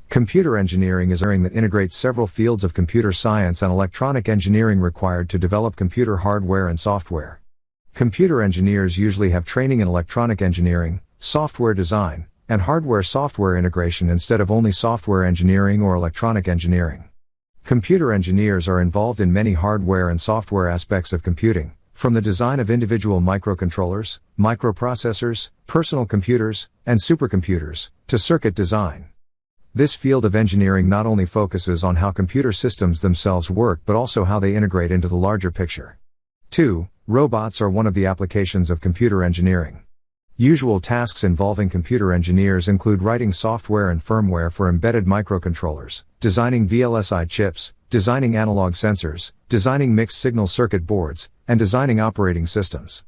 Computer engineering is engineering that integrates several fields of computer science and electronic engineering required to develop computer hardware and software. Computer engineers usually have training in electronic engineering, software design, and hardware-software integration instead of only software engineering or electronic engineering. Computer engineers are involved in many hardware and software aspects of computing, from the design of individual microcontrollers, microprocessors, personal computers, and supercomputers, to circuit design. This field of engineering not only focuses on how computer systems themselves work but also how they integrate into the larger picture. 2. Robots are one of the applications of computer engineering. Usual tasks involving computer engineers include writing software and firmware for embedded microcontrollers, designing VLSI chips, designing analog sensors, designing mixed-signal circuit boards, and designing operating systems.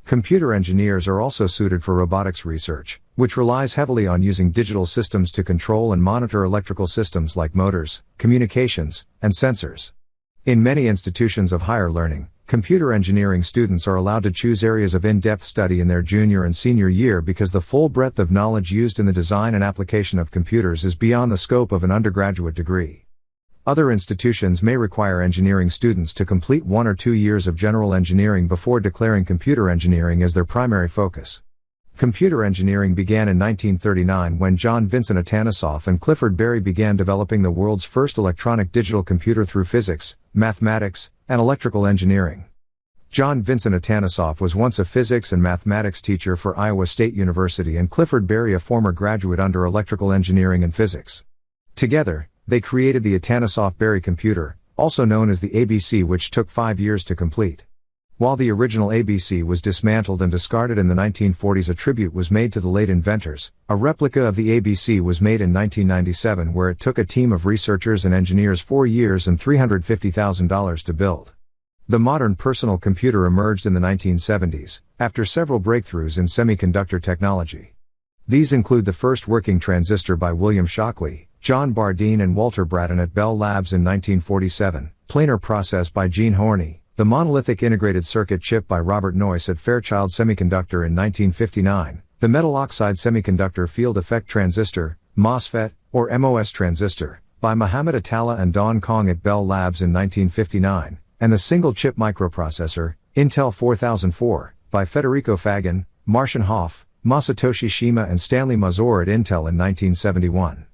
Computer engineers are also suited for robotics research, which relies heavily on using digital systems to control and monitor electrical systems like motors, communications, and sensors. In many institutions of higher learning, computer engineering students are allowed to choose areas of in-depth study in their junior and senior year because the full breadth of knowledge used in the design and application of computers is beyond the scope of an undergraduate degree. Other institutions may require engineering students to complete 1 or 2 years of general engineering before declaring computer engineering as their primary focus. Computer engineering began in 1939 when John Vincent Atanasoff and Clifford Berry began developing the world's first electronic digital computer through physics, mathematics, and electrical engineering. John Vincent Atanasoff was once a physics and mathematics teacher for Iowa State University and Clifford Berry a former graduate under electrical engineering and physics. Together, they created the Atanasoff-Berry computer, also known as the ABC, which took 5 years to complete. While the original ABC was dismantled and discarded in the 1940s, a tribute was made to the late inventors. A replica of the ABC was made in 1997, where it took a team of researchers and engineers 4 years and $350,000 to build. The modern personal computer emerged in the 1970s, after several breakthroughs in semiconductor technology. These include the first working transistor by William Shockley, John Bardeen and Walter Brattain at Bell Labs in 1947, planar process by Gene Horney, the monolithic integrated circuit chip by Robert Noyce at Fairchild Semiconductor in 1959, the metal oxide semiconductor field effect transistor, MOSFET, or MOS transistor, by Mohamed Atallah and Don Kong at Bell Labs in 1959, and the single-chip microprocessor, Intel 4004, by Federico Faggin, Martian Hoff, Masatoshi Shima and Stanley Mazur at Intel in 1971.